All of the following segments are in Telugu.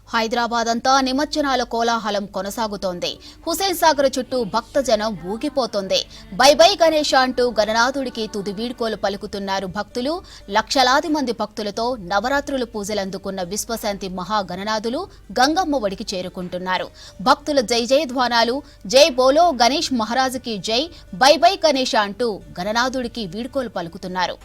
హైదరాబాద్ అంతా నిమజ్జనాల కోలాహలం కొనసాగుతోంది. హుసేన్ సాగర్ చుట్టూ భక్తజనం ఊగిపోతోంది. బై బై గణేష్ అంటూ గణనాథుడికి తుది వీడ్కోలు పలుకుతున్నారు భక్తులు. లక్షలాది మంది భక్తులతో నవరాత్రులు పూజలందుకున్న విశ్వశాంతి మహాగణనాథులు గంగమ్మ ఒడికి చేరుకుంటున్నారు. భక్తుల జై జై ధ్వానాలు, జై బోలో గణేష్ మహారాజుకి జై, బై బై గణేష్ అంటూ గణనాథుడికి వీడ్కోలు పలుకుతున్నారు.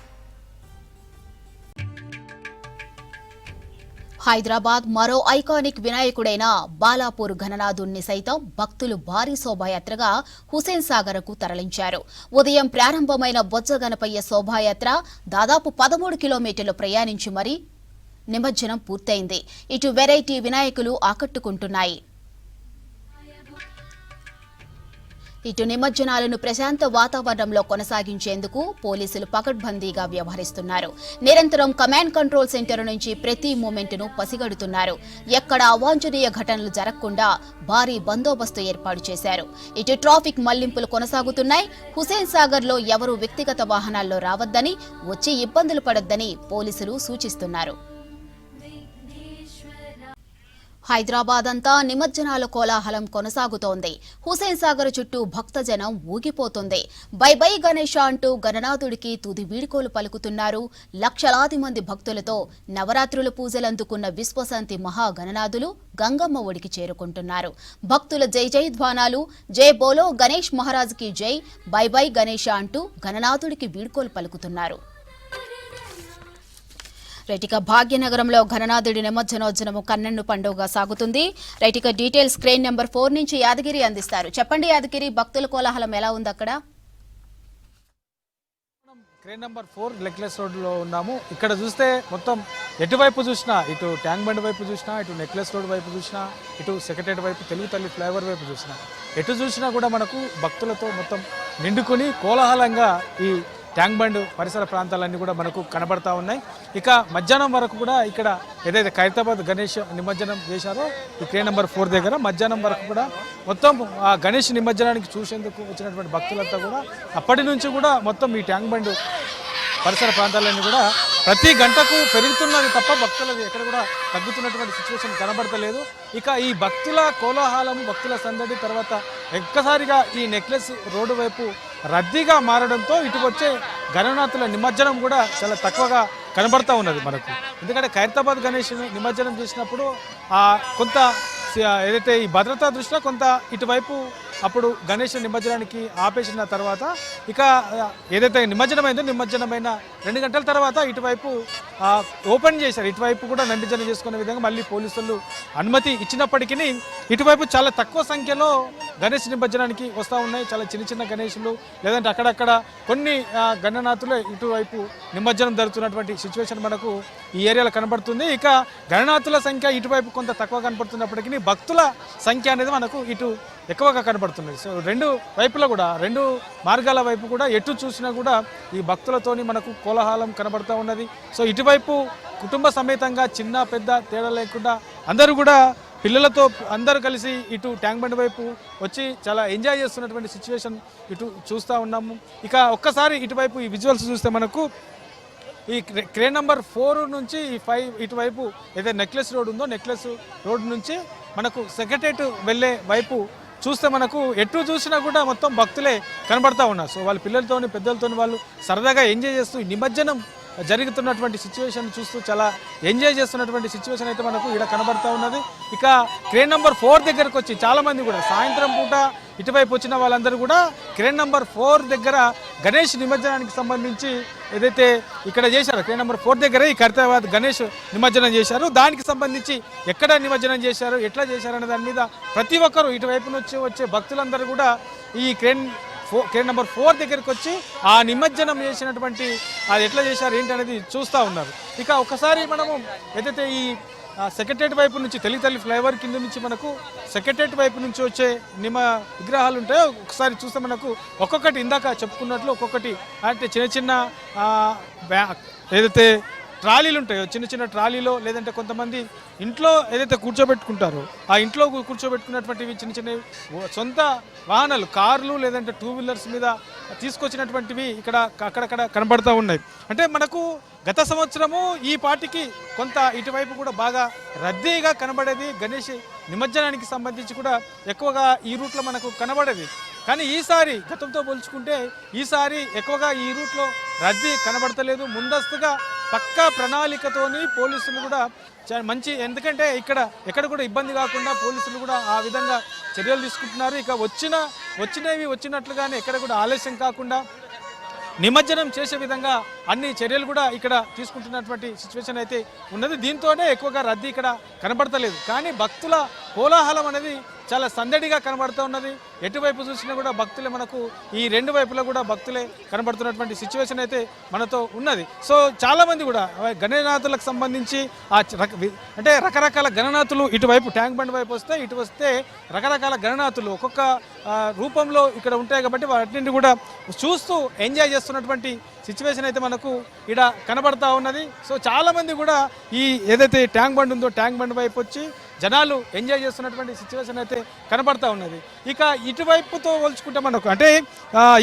హైదరాబాద్ మరో ఐకానిక్ వినాయకుడైన బాలాపూర్ గణనాథుణ్ణి సైతం భక్తులు భారీ శోభాయాత్రగా హుసేన్ సాగర్కు తరలించారు. ఉదయం ప్రారంభమైన బొజ్జ గణపయ్య శోభాయాత్ర దాదాపు 13 కిలోమీటర్లు ప్రయాణించి మరీ నిమజ్జనం పూర్తయింది. ఇటు వెరైటీ వినాయకులు ఆకట్టుకుంటున్నాయి. ఇటు నిమజ్జనాలను ప్రశాంత వాతావరణంలో కొనసాగించేందుకు పోలీసులు పకడ్బందీగా వ్యవహరిస్తున్నారు. నిరంతరం కమాండ్ కంట్రోల్ సెంటర్ నుంచి ప్రతి మూమెంట్ను పసిగడుతున్నారు. ఎక్కడ అవాంఛనీయ ఘటనలు జరగకుండా భారీ బందోబస్తు ఏర్పాటు చేశారు. ఇటు ట్రాఫిక్ మళ్లింపులు కొనసాగుతున్నాయి. హుసేన్ సాగర్లో ఎవరూ వ్యక్తిగత వాహనాల్లో రావద్దని, వచ్చి ఇబ్బందులు పడొద్దని పోలీసులు సూచిస్తున్నారు. హైదరాబాద్ అంతా నిమజ్జనాల కోలాహలం కొనసాగుతోంది. హుసేన్ సాగర్ చుట్టూ భక్తజనం ఊగిపోతుంది. బై బై గణేష్ అంటూ గణనాథుడికి తుది వీడ్కోలు పలుకుతున్నారు. లక్షలాది మంది భక్తులతో నవరాత్రుల పూజలందుకున్న విశ్వశాంతి మహాగణనాథులు గంగమ్మ ఒడికి చేరుకుంటున్నారు. భక్తుల జై జై ధ్వానాలు, జై బోలో గణేష్ మహారాజుకి జై, బై బై గణేష్ అంటూ గణనాథుడికి వీడ్కోలు పలుకుతున్నారు. రైటిక భాగ్యనగరంలో గణనాథుడి నిమజ్జనోత్సవము కన్నెన్ను పండుగగా సాగుతుంది. రైటిక డీటెయిల్స్ స్క్రీన్ నెంబర్ 4 నుంచి యాదగిరి అందిస్తారు. చెప్పండి యాదగిరి, భక్తుల కోలాహలం ఎలా ఉంది అక్కడ? క్రేన్ నెంబర్ 4 నెక్లెస్ రోడ్లో ఉన్నాము. ఇక్కడ చూస్తే మొత్తం ఎటువైపు చూసినా, ఇటు ట్యాంక్ బండ్ వైపు చూసినా, ఇటు నెక్లెస్ రోడ్ వైపు చూసినా, ఇటు సెక్రటరీ వైపు, తెలుగు తల్లి ఫ్లైఓవర్ వైపు చూసినా, ఎటు చూసినా కూడా మనకు భక్తులతో మొత్తం నిండుకొని కోలాహలంగా ఈ ట్యాంక్ బండ్ పరిసర ప్రాంతాలన్నీ కూడా మనకు కనబడతా ఉన్నాయి. ఇక మధ్యాహ్నం వరకు కూడా ఇక్కడ ఏదైతే ఖైరతాబాద్ గణేష్ నిమజ్జనం చేశారో ఈ క్రేన్ నెంబర్ 4 దగ్గర మధ్యాహ్నం వరకు కూడా మొత్తం ఆ గణేష్ నిమజ్జనానికి చూసేందుకు వచ్చినటువంటి భక్తులంతా కూడా అప్పటి నుంచి కూడా మొత్తం ఈ ట్యాంక్ బండ్ పరిసర ప్రాంతాలన్నీ కూడా ప్రతి గంటకు పెరుగుతున్నది తప్ప భక్తులది ఎక్కడ కూడా తగ్గుతున్నటువంటి సిచ్యువేషన్ కనబడతలేదు. ఇక ఈ భక్తుల కోలాహలం, భక్తుల సందడి తర్వాత ఒక్కసారిగా ఈ నెక్లెస్ రోడ్డు వైపు రద్దీగా మారడంతో ఇటు వచ్చే గణనాథుల నిమజ్జనం కూడా చాలా తక్కువగా కనబడతా ఉన్నది మనకు. ఎందుకంటే ఖైరతాబాద్ గణేష్ నిమజ్జనం చేసినప్పుడు కొంత ఏదైతే ఈ భద్రతా దృష్ట్యా కొంత ఇటువైపు అప్పుడు గణేష్ నిమజ్జనానికి ఆపేసిన తర్వాత ఇక ఏదైతే నిమజ్జనమైన 2 గంటల తర్వాత ఇటువైపు ఓపెన్ చేశారు. ఇటువైపు కూడా నిమజ్జనం చేసుకునే విధంగా మళ్ళీ పోలీసులు అనుమతి ఇచ్చినప్పటికీ ఇటువైపు చాలా తక్కువ సంఖ్యలో గణేష్ నిమజ్జనానికి వస్తూ ఉన్నాయి. చాలా చిన్న చిన్న గణేషులు లేదంటే అక్కడక్కడ కొన్ని గణనాథులే ఇటువైపు నిమజ్జనం జరుగుతున్నటువంటి సిచ్యువేషన్ మనకు ఈ ఏరియాలో కనబడుతుంది. ఇక గణనాథుల సంఖ్య ఇటువైపు కొంత తక్కువ కనబడుతున్నప్పటికీ భక్తుల సంఖ్య అనేది మనకు ఇటు ఎక్కువగా కనబడుతుంది. సో 2 వైపులో కూడా 2 మార్గాల వైపు కూడా ఎటు చూసినా కూడా ఈ భక్తులతోని మనకు కోలాహలం కనబడుతూ ఉన్నది. సో ఇటువైపు కుటుంబ సమేతంగా చిన్న పెద్ద తేడా లేకుండా అందరూ కూడా పిల్లలతో అందరూ కలిసి ఇటు ట్యాంక్ బండ్ వైపు వచ్చి చాలా ఎంజాయ్ చేస్తున్నటువంటి సిచ్యువేషన్ ఇటు చూస్తూ ఉన్నాము. ఇక ఒక్కసారి ఇటువైపు ఈ విజువల్స్ చూస్తే మనకు ఈ క్రేన్ నెంబర్ 4 నుంచి ఈ 5 ఇటువైపు ఏదైతే నెక్లెస్ రోడ్ ఉందో నెక్లెస్ రోడ్ నుంచి మనకు సెక్రటరేట్ వెళ్ళే వైపు చూస్తే మనకు ఎటు చూసినా కూడా మొత్తం భక్తులే కనబడతా ఉన్నారు. సో వాళ్ళ పిల్లలతోని పెద్దలతోని వాళ్ళు సరదాగా ఎంజాయ్ చేస్తూ నిమజ్జనం జరుగుతున్నటువంటి సిచ్యువేషన్ చూస్తూ చాలా ఎంజాయ్ చేస్తున్నటువంటి సిచ్యువేషన్ అయితే మనకు ఇక్కడ కనబడతా ఉన్నది. ఇక క్రేన్ నెంబర్ 4 దగ్గరకు వచ్చి చాలామంది కూడా సాయంత్రం పూట ఇటువైపు వచ్చిన వాళ్ళందరూ కూడా క్రేన్ నెంబర్ 4 దగ్గర గణేష్ నిమజ్జనానికి సంబంధించి ఏదైతే ఇక్కడ చేశారో క్రేన్ నెంబర్ 4 దగ్గర ఈ ఖైరతాబాద్ గణేష్ నిమజ్జనం చేశారు. దానికి సంబంధించి ఎక్కడ నిమజ్జనం చేశారు, ఎట్లా చేశారనే దాని మీద ప్రతి ఒక్కరు ఇటువైపు నుంచి వచ్చే భక్తులందరూ కూడా ఈ క్రేన్ నెంబర్ 4 దగ్గరికి వచ్చి ఆ నిమజ్జనం చేసినటువంటి అది ఎట్లా చేశారు ఏంటి అనేది చూస్తూ ఉన్నారు. ఇక ఒకసారి మనము ఏదైతే ఈ సెక్రటరేట్ వైపు నుంచి తెలుగు తల్లి ఫ్లైఓవర్ కింద నుంచి మనకు సెక్రటరేట్ వైపు నుంచి వచ్చే విగ్రహాలు ఉంటాయో ఒకసారి చూస్తే మనకు ఒక్కొక్కటి ఇందాక చెప్పుకున్నట్లు ఒక్కొక్కటి అంటే చిన్న చిన్న ఏదైతే ట్రాలీలు ఉంటాయో చిన్న చిన్న ట్రాలీలో లేదంటే కొంతమంది ఇంట్లో ఏదైతే కూర్చోబెట్టుకుంటారో ఆ ఇంట్లో కూర్చోబెట్టుకున్నటువంటివి చిన్న చిన్నవి సొంత వాహనాలు కార్లు లేదంటే టూ వీలర్స్ మీద తీసుకొచ్చినటువంటివి ఇక్కడ అక్కడక్కడ కనబడుతూ ఉన్నాయి. అంటే మనకు గత సంవత్సరము ఈ పార్టీకి కొంత ఇటువైపు కూడా బాగా రద్దీగా కనబడేది. గణేష్ నిమజ్జనానికి సంబంధించి కూడా ఎక్కువగా ఈ రూట్లో మనకు కనబడేది. కానీ ఈసారి గతంతో పోల్చుకుంటే ఈసారి ఎక్కువగా ఈ రూట్లో రద్దీ కనబడతలేదు. ముందస్తుగా పక్కా ప్రణాళికతోని పోలీసులు కూడా మంచి, ఎందుకంటే ఎక్కడ కూడా ఇబ్బంది కాకుండా పోలీసులు కూడా ఆ విధంగా చర్యలు తీసుకుంటున్నారు. ఇక వచ్చినవి వచ్చినట్లుగానే ఎక్కడ కూడా ఆలస్యం కాకుండా నిమజ్జనం చేసే విధంగా అన్ని చర్యలు కూడా ఇక్కడ తీసుకుంటున్నటువంటి సిచ్యువేషన్ అయితే ఉన్నది. దీంతోనే ఎక్కువగా రద్దీ ఇక్కడ కనబడతలేదు. కానీ భక్తుల కోలాహలం అనేది చాలా సందడిగా కనబడుతూ ఉన్నది. ఎటువైపు చూసినా కూడా భక్తులే, మనకు ఈ రెండు వైపులా కూడా భక్తులే కనబడుతున్నటువంటి సిచ్యువేషన్ అయితే మనతో ఉన్నది. సో చాలామంది కూడా గణనాథులకు సంబంధించి అంటే రకరకాల గణనాథులు ఇటువైపు ట్యాంక్ బండ్ వైపు వస్తే ఇటు వస్తే రకరకాల గణనాథులు ఒక్కొక్క రూపంలో ఇక్కడ ఉంటాయి కాబట్టి వాటిని కూడా చూస్తూ ఎంజాయ్ చేస్తున్నటువంటి సిచ్యువేషన్ అయితే మనకు ఇక్కడ కనబడతా ఉన్నది. సో చాలామంది కూడా ఈ ఏదైతే ట్యాంక్ బండ్ ఉందో ట్యాంక్ బండ్ వైపు వచ్చి జనాలు ఎంజాయ్ చేస్తున్నటువంటి సిచ్యువేషన్ అయితే కనబడతా ఉన్నది. ఇక ఇటువైపుతో పోల్చుకుంటే మనకు అంటే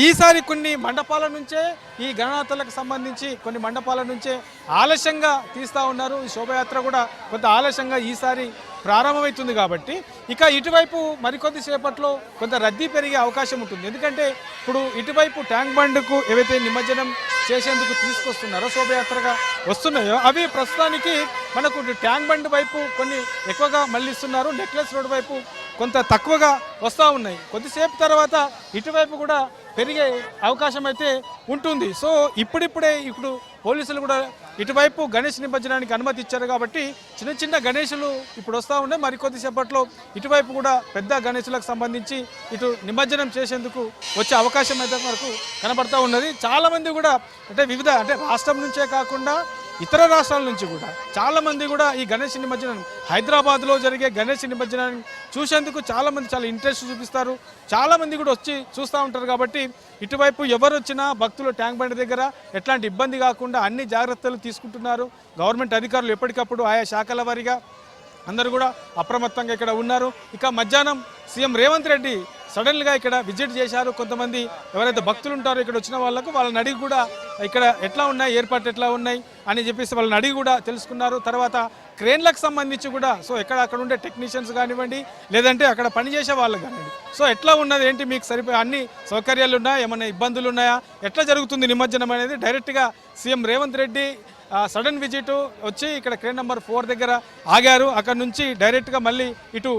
ఈసారి కొన్ని మండపాల నుంచే ఈ గణనాథులకు సంబంధించి కొన్ని మండపాల నుంచే ఆలస్యంగా తీస్తూ ఉన్నారు. ఈ శోభయాత్ర కూడా కొంత ఆలస్యంగా ఈసారి ప్రారంభమవుతుంది కాబట్టి ఇక ఇటువైపు మరికొద్ది సేపట్లో కొంత రద్దీ పెరిగే అవకాశం ఉంటుంది. ఎందుకంటే ఇప్పుడు ఇటువైపు ట్యాంక్ బండ్కు ఏవైతే నిమజ్జనం చేసేందుకు తీసుకొస్తున్నారో శోభయాత్రగా వస్తున్నాయో అవి ప్రస్తుతానికి మనకు ట్యాంక్ బండ్ వైపు కొన్ని ఎక్కువగా మళ్ళిస్తున్నారు. నెక్లెస్ రోడ్ వైపు కొంత తక్కువగా వస్తూ ఉన్నాయి. కొద్దిసేపు తర్వాత ఇటువైపు కూడా పెరిగే అవకాశం అయితే ఉంటుంది. సో ఇప్పుడు పోలీసులు కూడా ఇటువైపు గణేష్ నిమజ్జనానికి అనుమతి ఇచ్చారు కాబట్టి చిన్న చిన్న గణేషులు ఇప్పుడు వస్తూ ఉన్నాయి. మరికొద్దిసేపట్లో ఇటువైపు కూడా పెద్ద గణేషులకు సంబంధించి ఇటు నిమజ్జనం చేసేందుకు వచ్చే అవకాశం అయితే మనకు కనబడతా ఉన్నది. చాలామంది కూడా అంటే రాష్ట్రం నుంచే కాకుండా ఇతర రాష్ట్రాల నుంచి కూడా చాలామంది కూడా ఈ గణేష్ నిమజ్జనం హైదరాబాద్లో జరిగే గణేష్ నిమజ్జనాన్ని చూసేందుకు చాలామంది చాలా ఇంట్రెస్ట్ చూపిస్తారు. చాలామంది కూడా వచ్చి చూస్తూ ఉంటారు కాబట్టి ఇటువైపు ఎవరు వచ్చినా భక్తులు ట్యాంక్ బండ్ దగ్గర ఎట్లాంటి ఇబ్బంది కాకుండా అన్ని జాగ్రత్తలు తీసుకుంటున్నారు. గవర్నమెంట్ అధికారులు ఎప్పటికప్పుడు ఆయా శాఖల వారీగా అందరూ కూడా అప్రమత్తంగా ఇక్కడ ఉన్నారు. ఇక మధ్యాహ్నం సీఎం రేవంత్ రెడ్డి సడన్గా ఇక్కడ విజిట్ చేశారు. కొంతమంది ఎవరైతే భక్తులు ఉంటారో ఇక్కడ వచ్చిన వాళ్ళని అడిగి కూడా ఇక్కడ ఎట్లా ఉన్నాయి, ఏర్పాట్లు ఎట్లా ఉన్నాయి అని చెప్పేసి వాళ్ళని అడిగి కూడా తెలుసుకున్నారు. తర్వాత క్రేన్లకు సంబంధించి కూడా అక్కడ ఉండే టెక్నీషియన్స్ కానివ్వండి లేదంటే అక్కడ పనిచేసే వాళ్ళకి కానివ్వండి ఎట్లా ఉన్నది, ఏంటి మీకు సరిపోయే అన్ని సౌకర్యాలు ఉన్నాయా, ఏమైనా ఇబ్బందులు ఉన్నాయా, ఎట్లా జరుగుతుంది నిమజ్జనం అనేది డైరెక్ట్గా CM Revanth Reddy sudden visit వచ్చి ఇక్కడ క్రేన్ నెంబర్ 4 దగ్గర ఆగారు. అక్కడ నుంచి డైరెక్ట్గా మళ్ళీ ఇటు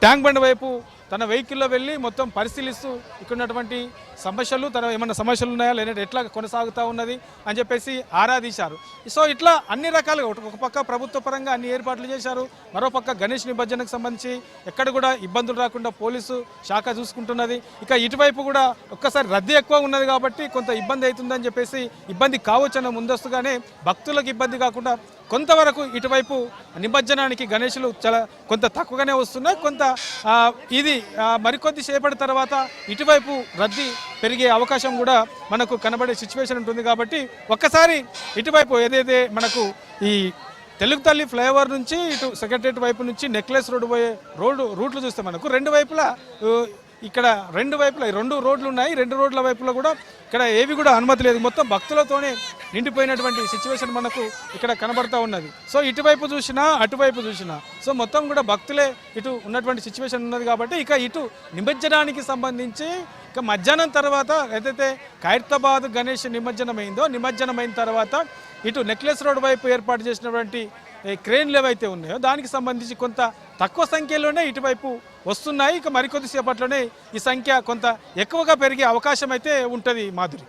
ట్యాంక్ బండ్ వైపు తన వెహికల్లో వెళ్ళి మొత్తం పరిశీలిస్తూ ఇక్కడ ఉన్నటువంటి సమస్యలు ఏమైనా సమస్యలు ఉన్నాయా లేదంటే ఎట్లా కొనసాగుతూ ఉన్నది అని చెప్పేసి ఆరా తీశారు. సో ఇట్లా అన్ని రకాలుగా ఒక పక్క ప్రభుత్వ పరంగా అన్ని ఏర్పాట్లు చేశారు. మరోపక్క గణేష్ నిమజ్జనకు సంబంధించి ఎక్కడ కూడా ఇబ్బందులు రాకుండా పోలీసు శాఖ చూసుకుంటున్నది. ఇక ఇటువైపు కూడా ఒక్కసారి రద్దీ ఎక్కువ ఉన్నది కాబట్టి కొంత ఇబ్బంది అవుతుందని చెప్పేసి ఇబ్బంది కావచ్చన్న ముందస్తుగానే భక్తులకు ఇబ్బంది కాకుండా కొంతవరకు ఇటువైపు నిమజ్జనానికి గణేషులు చాలా కొంత తక్కువగానే వస్తున్నాయి. కొంత ఇది మరికొద్ది సేపటి తర్వాత ఇటువైపు రద్దీ పెరిగే అవకాశం కూడా మనకు కనబడే సిచ్యువేషన్ ఉంటుంది. కాబట్టి ఒక్కసారి ఇటువైపు ఏదైతే మనకు ఈ తెలుగు తల్లి ఫ్లైఓవర్ నుంచి ఇటు సెక్రటరేట్ వైపు నుంచి నెక్లెస్ రోడ్డు పోయే రూట్లు చూస్తే మనకు రెండు వైపులా ఇక్కడ రెండు రోడ్లు ఉన్నాయి. రెండు రోడ్ల వైపులో కూడా ఇక్కడ ఏవి కూడా అనుమతి లేదు. మొత్తం భక్తులతోనే నిండిపోయినటువంటి సిచ్యువేషన్ మనకు ఇక్కడ కనబడతా ఉన్నది. సో ఇటువైపు చూసినా అటువైపు చూసినా మొత్తం కూడా భక్తులే ఇటు ఉన్నటువంటి సిచ్యువేషన్ ఉన్నది. కాబట్టి ఇటు నిమజ్జనానికి సంబంధించి మధ్యాహ్నం తర్వాత ఏదైతే ఖైరతాబాద్ గణేష్ నిమజ్జనమైన తర్వాత ఇటు నెక్లెస్ రోడ్ వైపు ఏర్పాటు చేసినటువంటి క్రేన్లు ఏవైతే ఉన్నాయో దానికి సంబంధించి కొంత తక్కువ సంఖ్యలోనే ఇటువైపు వస్తున్నాయి. ఇక మరికొద్ది సేపట్లోనే ఈ సంఖ్య కొంత ఎక్కువగా పెరిగే అవకాశం అయితే ఉంటుంది. మాధురి.